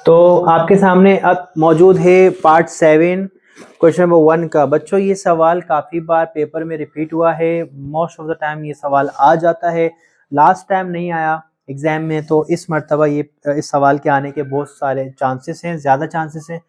तो आपके सामने अब मौजूद है पार्ट 7 क्वेश्चन नंबर 1 का। बच्चों ये सवाल काफ़ी बार पेपर में रिपीट हुआ है, मोस्ट ऑफ द टाइम ये सवाल आ जाता है, लास्ट टाइम नहीं आया एग्जाम में, तो इस मर्तबा ये इस सवाल के आने के बहुत सारे चांसेस हैं, ज़्यादा चांसेस हैं।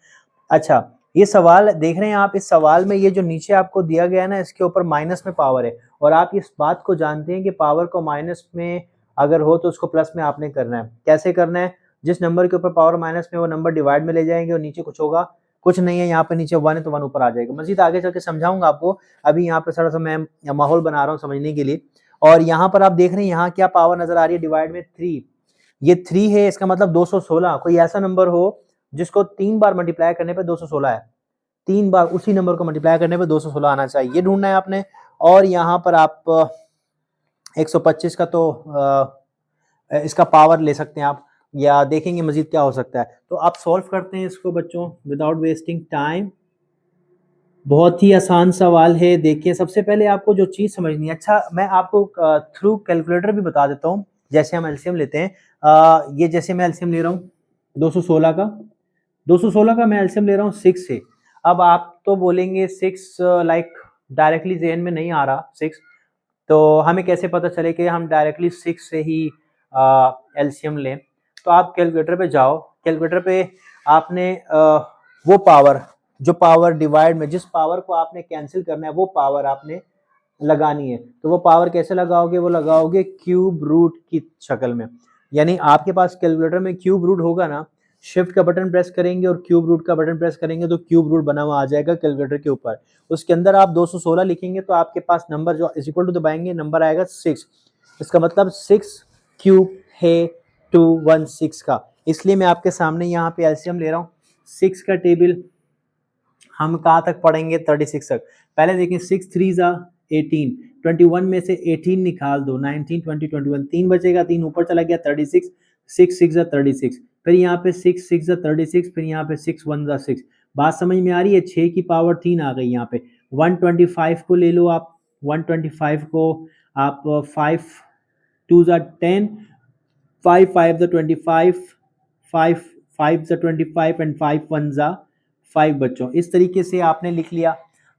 अच्छा, ये सवाल देख रहे हैं आप, इस सवाल में ये जो नीचे आपको दिया गया है ना, इसके ऊपर माइनस में पावर है, और आप इस बात को जानते हैं कि पावर को माइनस में अगर हो तो उसको प्लस में आपने करना है। कैसे करना है? जिस नंबर के ऊपर पावर माइनस में, वो नंबर डिवाइड में ले जाएंगे और नीचे कुछ होगा, कुछ नहीं है, यहाँ पे नीचे 1 है तो 1 ऊपर आ जाएगा। मजीद आगे चल के समझाऊंगा आपको, अभी यहाँ पे थोड़ा सा मैं माहौल बना रहा हूँ समझने के लिए। और यहाँ पर आप देख रहे हैं यहाँ क्या पावर नजर आ रही है, डिवाइड में 3, ये 3 है, इसका मतलब 216। कोई ऐसा नंबर हो जिसको 3 बार मल्टीप्लाई करने पे 216 है, 3 बार उसी नंबर को मल्टीप्लाई करने पे 216 आना चाहिए, ये ढूंढना है आपने। और यहाँ पर आप 125 का तो इसका पावर ले सकते हैं आप, या देखेंगे मजीद क्या हो सकता है। तो आप सॉल्व करते हैं इसको बच्चों विदाउट वेस्टिंग टाइम। बहुत ही आसान सवाल है। देखिए सबसे पहले आपको जो चीज़ समझनी है, अच्छा मैं आपको थ्रू कैलकुलेटर भी बता देता हूँ। जैसे हम एलसीएम लेते हैं, ये जैसे मैं एलसीएम ले रहा हूँ 216 का, 216 का मैं एलसीएम ले रहा हूँ 6 से। अब आप तो बोलेंगे 6 लाइक डायरेक्टली जहन में नहीं आ रहा 6, तो हमें कैसे पता चले कि हम डायरेक्टली 6 से ही एलसीएम लें? तो आप कैलकुलेटर पे जाओ, कैलकुलेटर पे आपने वो पावर, जो पावर डिवाइड में, जिस पावर को आपने कैंसिल करना है वो पावर आपने लगानी है। तो वो पावर कैसे लगाओगे? वो लगाओगे क्यूब रूट की शक्ल में। यानी आपके पास कैलकुलेटर में क्यूब रूट होगा ना, शिफ्ट का बटन प्रेस करेंगे और क्यूब रूट का बटन प्रेस करेंगे तो क्यूब रूट बना हुआ आ जाएगा कैलकुलेटर के ऊपर। उसके अंदर आप 216 लिखेंगे तो आपके पास नंबर जो इज इक्वल टू दबाएंगे, नंबर आएगा 6। इसका मतलब 6 क्यूब है 216 का। इसलिए मैं आपके सामने यहाँ पे एलसीएम ले रहा हूँ। 6 का टेबल हम कहाँ तक पढ़ेंगे? 36 तक। पहले देखें 6 3 जा 18, 21 में से 18 निकाल दो, 19 20 21, 3 बचेगा, 3 ऊपर चला गया 36, 6 6 जा 36, फिर यहाँ पे 6 6 जा 36, फिर यहाँ पे 6 1 जा 6। बात समझ में आ रही है? 6 की पावर 3 आ गई यहाँ पे। 125 को ले लो आप, 125 को आप 5 2 जा 10, 5 5 जा 25, 5 5 जा 25 एंड 5 1 जा 5 बच्चों। इस तरीके से आपने लिख लिया।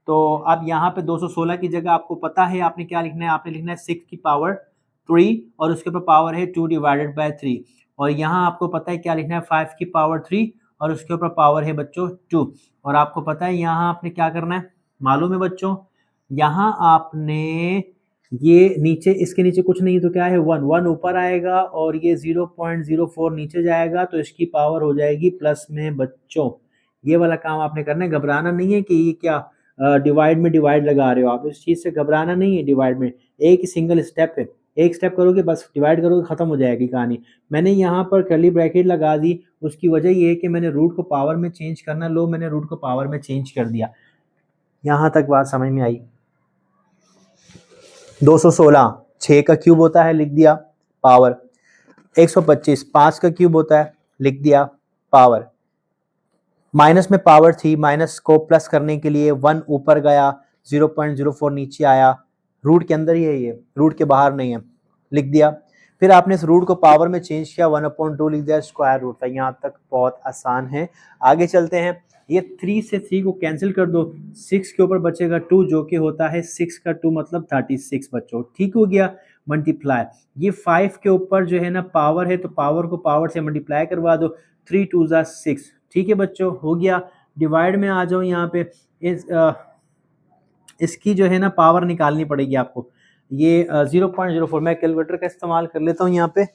तो अब यहाँ पे 216 की जगह आपको पता है आपने क्या लिखना है, आपने लिखना है 6 की पावर 3 और उसके ऊपर पावर है 2 डिवाइडेड बाय 3। और यहाँ आपको पता है क्या लिखना है, 5 की पावर 3 और उसके ऊपर पावर है बच्चों 2। और आपको पता है यहाँ आपने क्या करना है, मालूम है बच्चों? यहाँ आपने ये नीचे, इसके नीचे कुछ नहीं तो क्या है, 1 1 ऊपर आएगा और ये 0.04 नीचे जाएगा, तो इसकी पावर हो जाएगी प्लस में बच्चों। ये वाला काम आपने करना है, घबराना नहीं है कि ये क्या डिवाइड में डिवाइड लगा रहे हो आप, इस चीज़ से घबराना नहीं है। डिवाइड में एक ही सिंगल स्टेप है, एक स्टेप करोगे बस, डिवाइड करोगे खत्म हो जाएगी कहानी। मैंने यहाँ पर कर्ली ब्रैकेट लगा दी, उसकी वजह ये है कि मैंने रूट को पावर में चेंज करना, लो मैंने रूट को पावर में चेंज कर दिया। यहाँ तक बात समझ में आई? 216 6 का क्यूब होता है, लिख दिया पावर। 125 5 का क्यूब होता है, लिख दिया पावर। माइनस में पावर थी, माइनस को प्लस करने के लिए 1 ऊपर गया, 0.04 नीचे आया, रूट के अंदर ही है ये, रूट के बाहर नहीं है, लिख दिया। फिर आपने इस रूट को पावर में चेंज किया, 1/2 लिख दिया, स्क्वायर रूट था। यहाँ तक बहुत आसान है। आगे चलते हैं। ये 3 से 3 को कैंसिल कर दो, 6 के ऊपर बचेगा 2 जो कि होता है 6 का 2 मतलब 36 बच्चों, ठीक हो गया। मल्टीप्लाई, ये 5 के ऊपर जो है ना पावर है, तो पावर को पावर से मल्टीप्लाई करवा दो, 3 2 जा 6, ठीक है बच्चों, हो गया। डिवाइड में आ जाओ, यहाँ पे इसकी जो है ना पावर निकालनी पड़ेगी आपको। ये 0.04, मैं कैलकुलेटर का इस्तेमाल कर लेता हूँ यहाँ पे।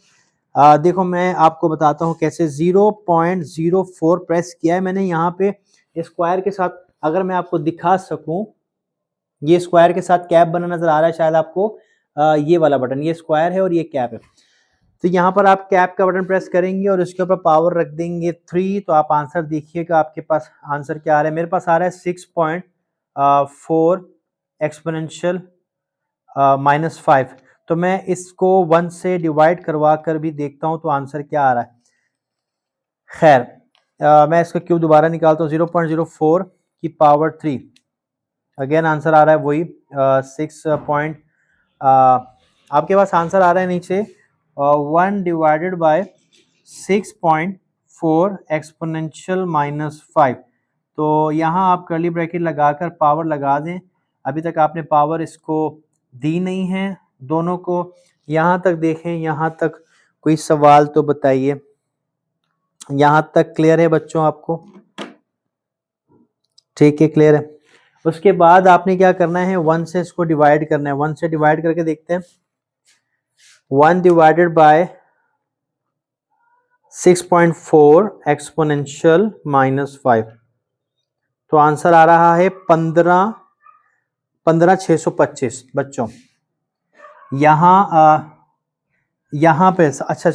देखो मैं आपको बताता हूँ कैसे। 0.04 प्रेस किया है मैंने यहाँ पे स्क्वायर के साथ। अगर मैं आपको दिखा सकूं, ये स्क्वायर के साथ कैप बना नजर आ रहा है शायद आपको, ये वाला बटन, ये स्क्वायर है और ये कैप है। तो यहाँ पर आप कैप का बटन प्रेस करेंगे और उसके ऊपर पावर रख देंगे 3, तो आप आंसर देखिएगा आपके पास आंसर क्या आ रहा है। मेरे पास आ रहा है 6.4 एक्सपोनेंशियल -5। तो मैं इसको 1 से डिवाइड करवा कर भी देखता हूँ तो आंसर क्या आ रहा है। खैर मैं इसका क्यूब दोबारा निकालता हूँ, 0.04 की पावर 3, अगेन आंसर आ रहा है वही 6 पॉइंट, आपके पास आंसर आ रहा है नीचे 1 डिवाइडेड बाय 6.4 4 एक्सपोनेंशियल -5। तो यहाँ आप कर्ली ब्रैकेट लगाकर पावर लगा दें। अभी तक आपने पावर इसको दी नहीं है दोनों को। यहाँ तक देखें, यहाँ तक कोई सवाल तो बताइए। यहाँ तक क्लियर है बच्चों आपको? ठीक है, क्लियर है। उसके बाद आपने क्या करना है, 1 से इसको डिवाइड करना है। 1 से डिवाइड करके देखते हैं। 1 डिवाइडेड बाय 6.4 एक्सपोनेंशियल -5। तो आंसर आ रहा है 15,625 बच्चों। यहाँ पे अच्छा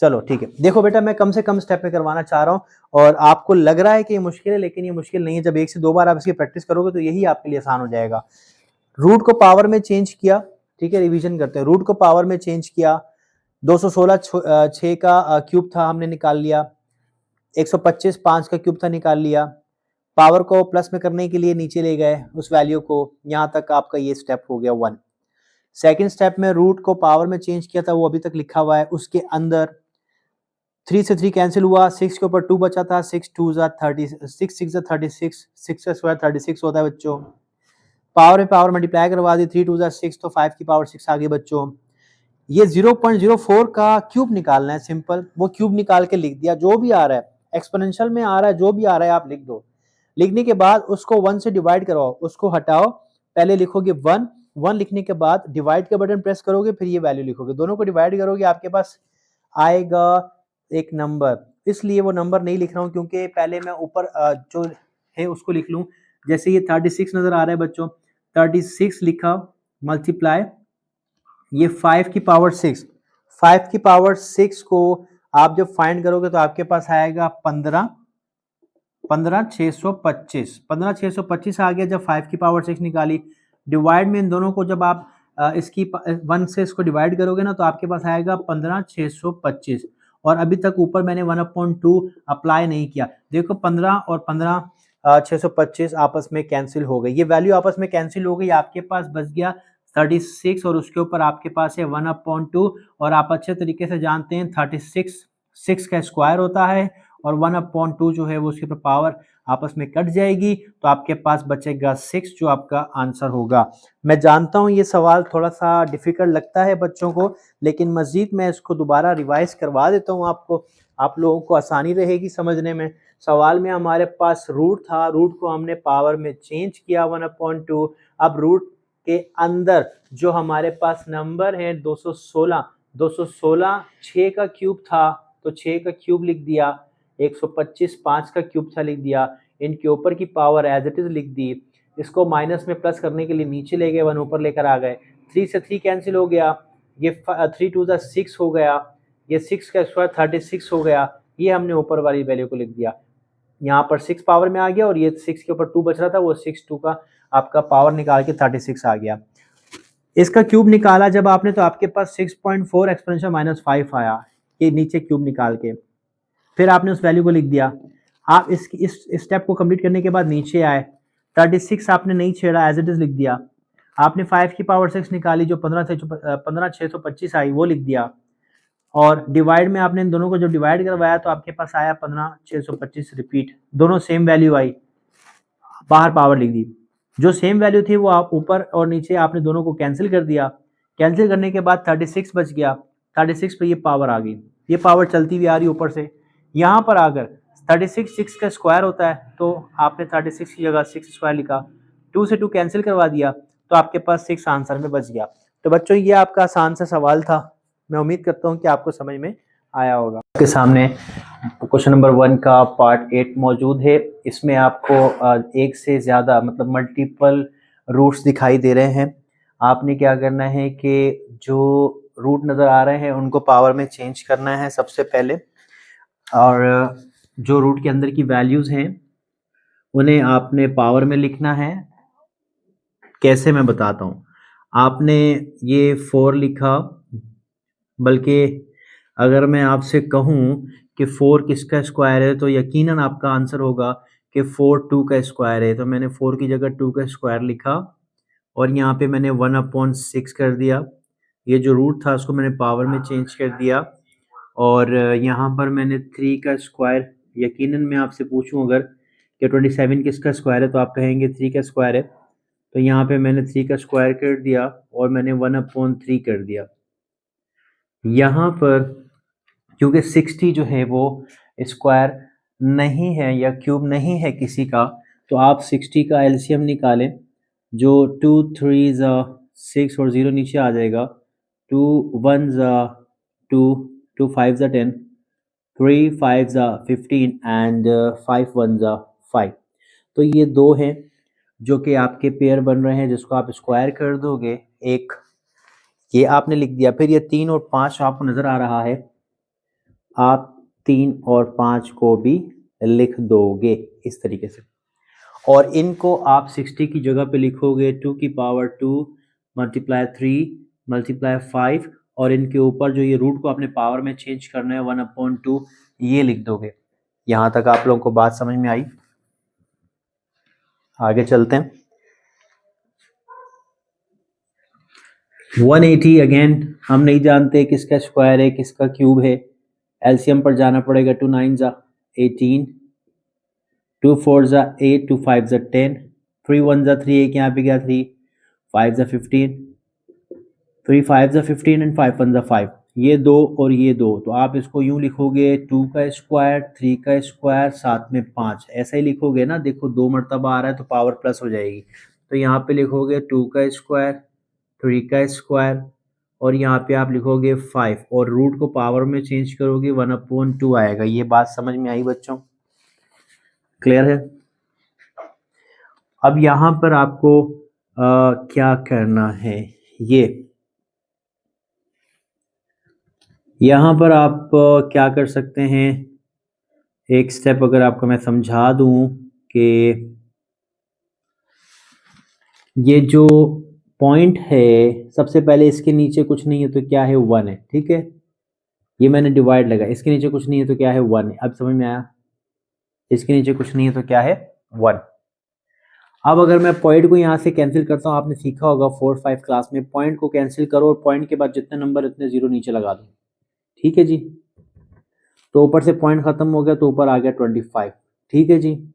चलो ठीक है। देखो बेटा, मैं कम से कम स्टेप में करवाना चाह रहा हूँ और आपको लग रहा है कि ये मुश्किल है, लेकिन ये मुश्किल नहीं है। जब 1 से 2 बार आप इसकी प्रैक्टिस करोगे तो यही आपके लिए आसान हो जाएगा। रूट को पावर में चेंज किया, ठीक है, रिवीजन करते हैं। रूट को पावर में चेंज किया, 216 6 का क्यूब था, हमने निकाल लिया। 125 5 का क्यूब था, निकाल लिया। पावर को प्लस में करने के लिए नीचे ले गए उस वैल्यू को। यहाँ तक आपका ये स्टेप हो गया 1। सेकेंड स्टेप में रूट को पावर में चेंज किया था, वो अभी तक लिखा हुआ है। उसके अंदर 3 से 3 कैंसिल हुआ, 6 के ऊपर 2 बचा था। 6 2 जा 30, 6 6 जा 36, 6 का स्क्वायर 36 होता है बच्चों। पावर में पावर मल्टीप्लाई करवा दी, 3 2 जा 6, तो 5 की पावर 6 आ गई बच्चों। ये 0.04 का क्यूब निकालना है, सिंपल। वो क्यूब निकाल के लिख दिया। जो भी आ रहा है एक्सपोनेंशियल में आ रहा है, जो भी आ रहा है आप लिख दो। लिखने के बाद उसको 1 से डिवाइड करवाओ, उसको हटाओ। पहले लिखोगे 1 लिखने के बाद डिवाइड का बटन प्रेस करोगे, फिर ये वैल्यू लिखोगे। दोनों को डिवाइड करोगे, आपके पास आएगा एक नंबर। इसलिए वो नंबर नहीं लिख रहा हूँ क्योंकि पहले मैं ऊपर जो है उसको लिख लूँ। जैसे ये 36 नजर आ रहा है बच्चों, 36 लिखा, मल्टीप्लाई ये 5 की पावर 6। 5 की पावर 6 को आप जब फाइंड करोगे तो आपके पास आएगा 15,625 आ गया जब 5 की पावर 6 निकाली। डिवाइड में इन दोनों को जब आप इसकी 1 से इसको डिवाइड करोगे ना, तो आपके पास आएगा 15,625। और अभी तक ऊपर मैंने 1/2 अप्लाई नहीं किया। देखो 15 और 15,625 आपस में कैंसिल हो गई। ये वैल्यू आपस में कैंसिल हो गई, आपके पास बच गया 36 और उसके ऊपर आपके पास है 1/2। और आप अच्छे तरीके से जानते हैं 36 6 का स्क्वायर होता है और 1/2 जो है वो उसके ऊपर पावर आपस में कट जाएगी, तो आपके पास बचेगा 6 जो आपका आंसर होगा। मैं जानता हूं ये सवाल थोड़ा सा डिफिकल्ट लगता है बच्चों को, लेकिन मजीद मैं इसको दोबारा रिवाइज करवा देता हूं आपको, आप लोगों को आसानी रहेगी समझने में। सवाल में हमारे पास रूट था, रूट को हमने पावर में चेंज किया 1/2। अब रूट के अंदर जो हमारे पास नंबर है 216, 6 का क्यूब था तो 6 का क्यूब लिख दिया। 125 5 का क्यूब था, लिख दिया। इनके ऊपर की पावर एज इट इज लिख दी। इसको माइनस में प्लस करने के लिए नीचे ले गए, 1 ऊपर लेकर आ गए। 3 से 3 कैंसिल हो गया, ये 3 2 6 हो गया। ये 6 का स्क्वायर 36 हो गया। ये हमने ऊपर वाली वैल्यू को लिख दिया। यहाँ पर 6 पावर में आ गया और ये 6 के ऊपर 2 बच रहा था, वो 6 2 का आपका पावर निकाल के 36 आ गया। इसका क्यूब निकाला जब आपने, तो आपके पास 6.4 एक्सपोनेंशियल -5 आया, ये नीचे क्यूब निकाल के। फिर आपने उस वैल्यू को लिख दिया। आप इस स्टेप को कंप्लीट करने के बाद नीचे आए, 36 आपने नहीं छेड़ा, एज इट इज लिख दिया। आपने 5 की पावर 6 निकाली, जो 15,625 आई, वो लिख दिया। और डिवाइड में आपने इन दोनों को जब डिवाइड करवाया तो आपके पास आया 15,625 रिपीट, दोनों सेम वैल्यू आई, बाहर पावर लिख दी। जो सेम वैल्यू थी वो आप ऊपर और नीचे आपने दोनों को कैंसिल कर दिया। कैंसिल करने के बाद 36 बच गया। 36 पे ये पावर आ गई, ये पावर चलती हुई आ रही ऊपर से। यहाँ पर आकर 36 6 का स्क्वायर होता है, तो आपने 36 की जगह 6 स्क्वायर लिखा, 2 से 2 कैंसिल करवा दिया, तो आपके पास 6 आंसर में बच गया। तो बच्चों ये आपका आसान सा सवाल था। मैं उम्मीद करता हूँ कि आपको समझ में आया होगा। आपके सामने क्वेश्चन नंबर 1 का पार्ट 8 मौजूद है। इसमें आपको एक से ज़्यादा मतलब मल्टीपल रूट्स दिखाई दे रहे हैं। आपने क्या करना है कि जो रूट नज़र आ रहे हैं उनको पावर में चेंज करना है सबसे पहले, और जो रूट के अंदर की वैल्यूज़ हैं उन्हें आपने पावर में लिखना है। कैसे, मैं बताता हूँ। आपने ये 4 लिखा, बल्कि अगर मैं आपसे कहूँ कि 4 किसका स्क्वायर है, तो यकीनन आपका आंसर होगा कि 4 2 का स्क्वायर है। तो मैंने 4 की जगह 2 का स्क्वायर लिखा और यहाँ पे मैंने 1/6 कर दिया। ये जो रूट था उसको मैंने पावर में चेंज कर दिया और यहाँ पर मैंने 3 का स्क्वायर, यकीनन मैं आपसे पूछूं अगर कि 27 किसका स्क्वायर है तो आप कहेंगे 3 का स्क्वायर है। तो यहाँ पे मैंने 3 का स्क्वायर कर दिया और मैंने 1/3 कर दिया। यहाँ पर क्योंकि 60 जो है वो स्क्वायर नहीं है या क्यूब नहीं है किसी का, तो आप 60 का एलसीएम निकालें। जो 2 3 6 और 0 नीचे आ जाएगा। 2 1 2, 2 5 10, 3 5 15 एंड 5 1 5। तो ये दो हैं जो कि आपके पेयर बन रहे हैं, जिसको आप स्क्वायर कर दोगे। एक ये आपने लिख दिया, फिर ये 3 और 5 आपको नज़र आ रहा है, आप 3 और 5 को भी लिख दोगे इस तरीके से। और इनको आप 60 की जगह पे लिखोगे 2 की पावर 2 मल्टीप्लाई 3 मल्टीप्लाई 5, और इनके ऊपर जो ये रूट को अपने पावर में चेंज करना है 1/2 ये लिख दोगे। यहाँ तक आप लोगों को बात समझ में आई? आगे चलते हैं। 180 अगेन हम नहीं जानते किसका स्क्वायर है किसका क्यूब है, एलसीएम पर जाना पड़ेगा। 2 9 18, 2 4 8, 2 5 10, 3 1 3, एक यहाँ पे गया 3, 5 15, 3 5 15 एंड 5 1 5। ये दो और ये दो, तो आप इसको यूं लिखोगे 2 का स्क्वायर 3 का स्क्वायर साथ में 5, ऐसा ही लिखोगे ना। देखो 2 मरतबा आ रहा है तो पावर प्लस हो जाएगी, तो यहाँ पे लिखोगे 2 का स्क्वायर 3 का स्क्वायर और यहाँ पे आप लिखोगे 5 और रूट को पावर में चेंज करोगे 1/2 आएगा। ये बात समझ में आई बच्चों? क्लियर है? अब यहाँ पर आपको क्या करना है, ये यहाँ पर आप क्या कर सकते हैं, एक स्टेप अगर आपको मैं समझा दूं कि ये जो पॉइंट है सबसे पहले इसके नीचे कुछ नहीं है तो क्या है 1 है, ठीक है। ये मैंने डिवाइड लगा, इसके नीचे कुछ नहीं है तो क्या है 1 है। अब समझ में आया? इसके नीचे कुछ नहीं है तो क्या है 1। अब अगर मैं पॉइंट को यहाँ से कैंसिल करता हूँ, आपने सीखा होगा 4 5 क्लास में, पॉइंट को कैंसिल करो और पॉइंट के बाद जितने नंबर इतने जीरो नीचे लगा दो, ठीक है जी। तो ऊपर से पॉइंट खत्म हो गया तो ऊपर आ गया 25, ठीक है जी।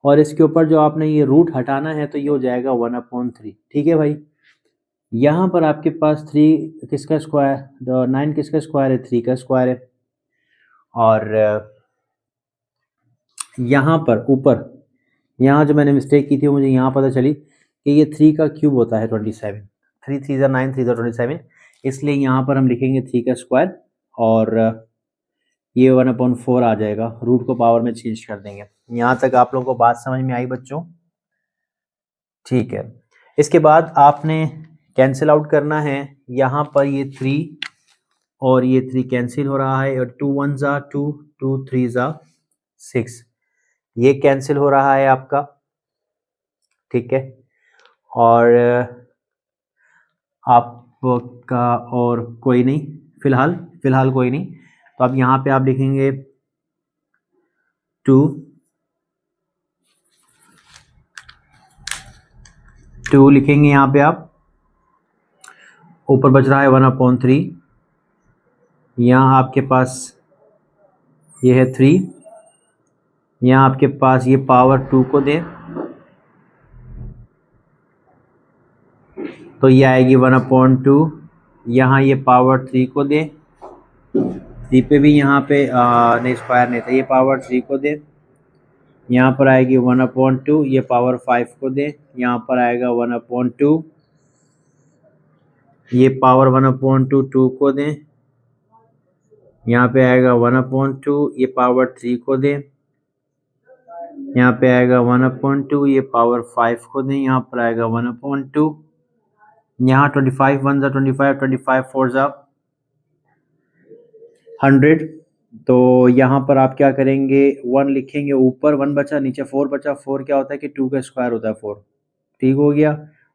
और इसके ऊपर जो आपने ये रूट हटाना है तो ये हो जाएगा 1/3, ठीक है भाई। यहाँ पर आपके पास 3 किसका स्क्वायर, 9 किसका स्क्वायर है, 3 का स्क्वायर है। और यहाँ पर ऊपर यहाँ जो मैंने मिस्टेक की थी मुझे यहाँ पता चली कि ये 3 का क्यूब होता है 27, 3 3 9, 3 27, इसलिए यहाँ पर हम लिखेंगे 3 का स्क्वायर और ये 1/4 आ जाएगा, रूट को पावर में चेंज कर देंगे। यहाँ तक आप लोगों को बात समझ में आई बच्चों? ठीक है। इसके बाद आपने कैंसिल आउट करना है, यहाँ पर ये 3 और ये 3 कैंसिल हो रहा है और 2 1 2, 2 3 6, ये कैंसिल हो रहा है आपका, ठीक है। और आपका और कोई नहीं, फिलहाल कोई नहीं, तो अब यहाँ पे आप लिखेंगे 2 लिखेंगे यहाँ पे आप। ऊपर बच रहा है 1/3, यहाँ आपके पास ये है 3, यहाँ आपके पास ये पावर 2 को दे तो ये आएगी 1/2, यहाँ ये पावर 3 को दे, 3 पे भी यहाँ पे नहीं स्क्वायर नहीं था, ये पावर 3 को दे, यहाँ पर आएगी 1/2, ये पावर 5 को दे, यहाँ पर आएगा 1/2, ये पावर 1/2 2 को दे, यहाँ पे आएगा 1/2, ये पावर 3 को दे, यहाँ पे आएगा 1/2, ये पावर 5 को दे, यहाँ पर आएगा 1/2, यहाँ 25 1 25, 25 4 100, तो यहाँ पर आप क्या करेंगे 1 लिखेंगे, ऊपर 1 बचा नीचे 4 बचा, 4 क्या होता है कि 2 का स्क्वायर होता है 4, ठीक हो गया।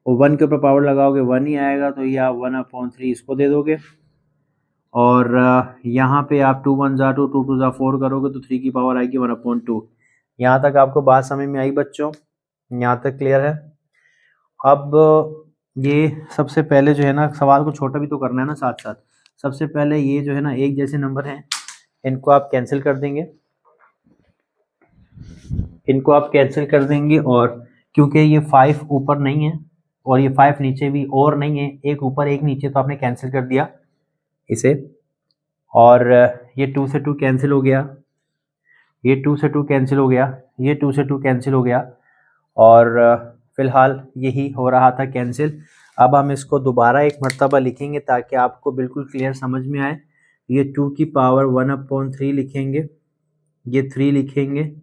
और 1 के ऊपर पावर लगाओगे 1 ही आएगा, तो ये आप 1/3 इसको दे दोगे। और यहाँ पे आप 2 1 2, 2 2 4 करोगे तो 3 की पावर आएगी 1/2। यहाँ तक आपको बात समझ में आई बच्चों? यहाँ तक क्लियर है? अब ये सबसे पहले जो है ना, सवाल को छोटा भी तो करना है ना साथ साथ, सबसे पहले ये जो है ना एक जैसे नंबर हैं, इनको आप कैंसिल कर देंगे, इनको आप कैंसिल कर देंगे। और क्योंकि ये 5 ऊपर नहीं है और ये 5 नीचे भी और नहीं है, एक ऊपर एक नीचे, तो आपने कैंसिल कर दिया इसे। और ये 2 से 2 कैंसिल हो गया, ये 2 से 2 कैंसिल हो गया, ये 2 से 2 कैंसिल हो गया। और फिलहाल यही हो रहा था कैंसिल। अब हम इसको दोबारा एक मर्तबा लिखेंगे ताकि आपको बिल्कुल क्लियर समझ में आए। ये 2 की पावर 1/3 लिखेंगे, ये 3 लिखेंगे,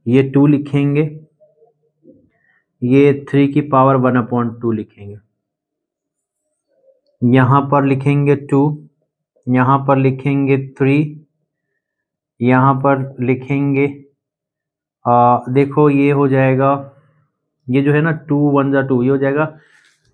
ये 2 लिखेंगे, ये 3 की पावर 1/2 लिखेंगे, यहाँ पर लिखेंगे 2, यहाँ पर लिखेंगे 3, यहाँ पर लिखेंगे देखो ये हो जाएगा, ये जो है ना 2 1 जा 2, ये हो जाएगा,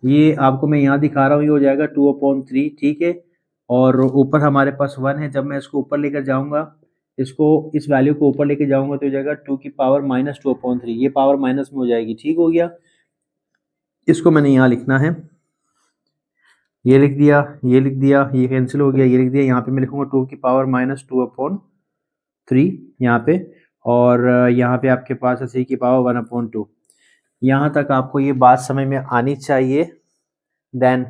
ये आपको मैं यहाँ दिखा रहा हूँ, ये हो जाएगा 2/3, ठीक है। और ऊपर हमारे पास 1 है, जब मैं इसको ऊपर लेकर जाऊँगा, इसको इस वैल्यू को ऊपर लेके जाऊँगा तो हो जाएगा 2 की पावर -2/3, ये पावर माइनस में हो जाएगी, ठीक हो गया। इसको मैंने यहाँ लिखना है, ये लिख दिया, ये लिख दिया, ये कैंसिल हो गया, ये लिख दिया। यहाँ पे मैं लिखूँगा 2 की पावर -2/3 यहाँ पे, और यहाँ पे आपके पास है 3 की पावर 1/2। यहाँ तक आपको ये बात समझ में आनी चाहिए। देन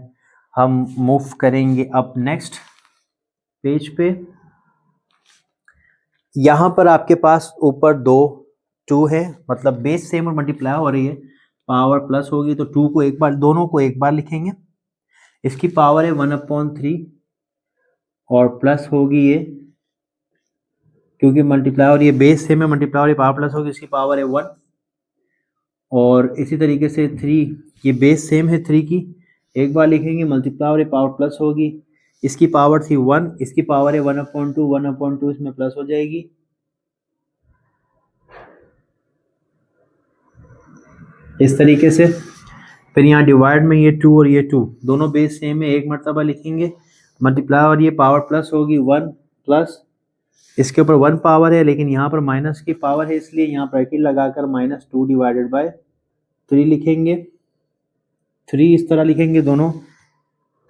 हम मूव करेंगे अब नेक्स्ट पेज पे। यहाँ पर आपके पास ऊपर 2 है, मतलब बेस सेम और मल्टीप्लाई हो रही है, पावर प्लस होगी तो 2 को एक बार, दोनों को एक बार लिखेंगे। इसकी पावर है 1/3 और प्लस होगी ये, क्योंकि मल्टीप्लाई और ये बेस सेम है, मल्टीप्लाई और ये पावर प्लस होगी, इसकी पावर है 1। और इसी तरीके से 3, ये बेस सेम है 3 की, एक बार लिखेंगे, मल्टीप्लाई और ये पावर प्लस होगी, इसकी पावर थी 1, इसकी पावर है 1/2, 1/2 इसमें प्लस हो जाएगी। इस तरीके से फिर यहाँ डिवाइड में ये 2 और ये 2 दोनों बेस सेम है, एक मरतबा लिखेंगे, मल्टीप्लाई और ये पावर प्लस होगी 1 प्लस, इसके ऊपर 1 पावर है लेकिन यहाँ पर माइनस की पावर है, इसलिए यहाँ ब्रैकेट लगाकर -2 डिवाइडेड बाय 3 लिखेंगे। 3 इस तरह लिखेंगे दोनों,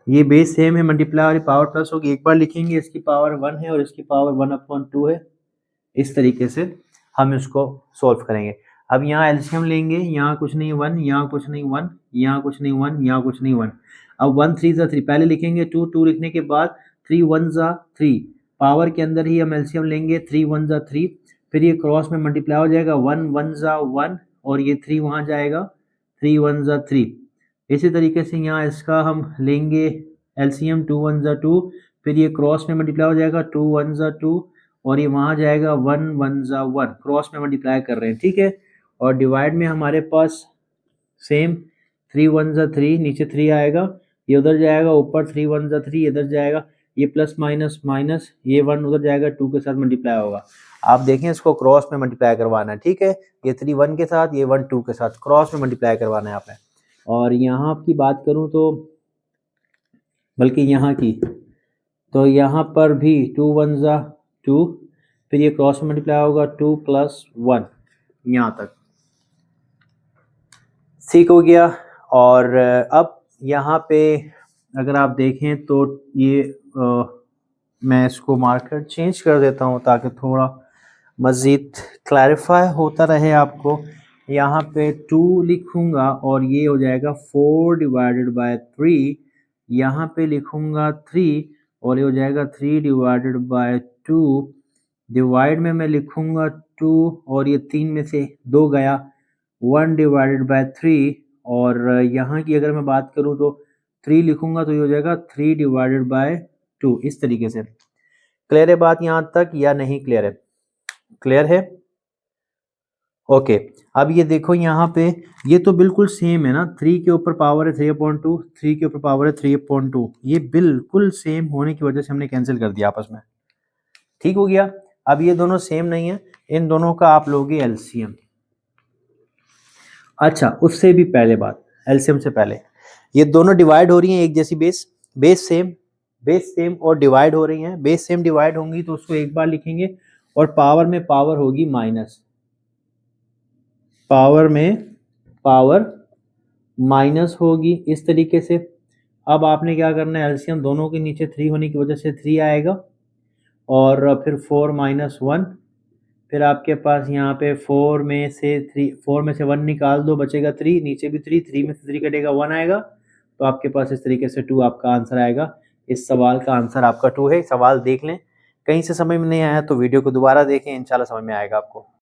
ये बेस सेम है, मल्टीप्लाई और पावर प्लस होगी, एक बार लिखेंगे, इसकी पावर 1 है और इसकी पावर 1/2 है। इस तरीके से हम इसको सॉल्व करेंगे। अब यहाँ एलसीएम लेंगे, यहाँ कुछ नहीं 1, यहाँ कुछ नहीं 1, यहाँ कुछ नहीं 1, यहाँ कुछ नहीं 1। अब 1 3 जा 3, पहले लिखेंगे 2, 2 लिखने के बाद 3 1 जा 3, पावर के अंदर ही हम एलसीएम लेंगे, 3 1 जा 3, फिर ये क्रॉस में मल्टीप्लाई हो जाएगा, 1 1 जा 1 और ये 3 वहाँ जाएगा, 3 1 जा 3। इसी तरीके से यहाँ इसका हम लेंगे एलसीएम, 2 1 जा 2, फिर ये क्रॉस में मल्टीप्लाई हो जाएगा, 2 1 जा 2 और ये वहाँ जाएगा 1 1 जा 1, क्रॉस में मल्टीप्लाई कर रहे हैं, ठीक है। और डिवाइड में हमारे पास सेम 3 1 जा 3, नीचे 3 आएगा, ये उधर जाएगा, ऊपर 3 1 जा 3 इधर जाएगा, ये प्लस माइनस माइनस, ये 1 उधर जाएगा, 2 के साथ मल्टीप्लाई होगा। आप देखें इसको क्रॉस में मल्टीप्लाई करवाना है, ठीक है, ये 3 1 के साथ, ये 1 2 के साथ क्रॉस में मल्टीप्लाई करवाना है आपने। और यहाँ की बात करूँ तो, बल्कि यहाँ की, तो यहाँ पर भी 2 1 जा 2, फिर ये क्रॉस में मल्टीप्लाई होगा 2 + 1, यहाँ तक ठीक हो गया। और अब यहाँ पे अगर आप देखें तो ये मैं इसको मार्कर चेंज कर देता हूँ ताकि थोड़ा मज़ीद क्लैरिफाई होता रहे आपको। यहाँ पे 2 लिखूँगा और ये हो जाएगा 4 डिवाइडेड बाय 3, यहाँ पे लिखूँगा 3 और ये हो जाएगा 3 डिवाइडेड बाय 2, डिवाइड में मैं लिखूँगा 2 और ये 3 में से 2 गया, 1 डिवाइडेड बाय 3, और यहाँ की अगर मैं बात करूँ तो 3 लिखूँगा तो ये हो जाएगा 3 डिवाइडेड बाय 2। इस तरीके से क्लियर है बात यहाँ तक या नहीं क्लियर है? क्लियर है, ओके। अब ये देखो यहाँ पे ये तो बिल्कुल सेम है ना, 3 के ऊपर पावर है 3/2, 3 के ऊपर पावर है 3/2, ये बिल्कुल सेम होने की वजह से हमने कैंसिल कर दिया आपस में, ठीक हो गया। अब ये दोनों सेम नहीं है, इन दोनों का आप लोगे एलसीएम। अच्छा, उससे भी पहले बात, एलसीएम से पहले, ये दोनों डिवाइड हो रही हैं एक जैसी, बेस सेम और डिवाइड हो रही हैं, बेस सेम डिवाइड होंगी तो उसको एक बार लिखेंगे, और पावर में पावर होगी माइनस, पावर में पावर माइनस होगी, इस तरीके से। अब आपने क्या करना है, एलसीएम दोनों के नीचे 3 होने की वजह से 3 आएगा, और फिर 4 माइनस 1, फिर आपके पास यहाँ पे 4 में से 1 निकाल दो, बचेगा 3, नीचे भी 3 में से 3 कटेगा 1 आएगा, तो आपके पास इस तरीके से 2 आपका आंसर आएगा। इस सवाल का आंसर आपका 2 है। सवाल देख लें, कहीं से समझ में नहीं आया तो वीडियो को दोबारा देखें, इंशाल्लाह समझ में आएगा आपको।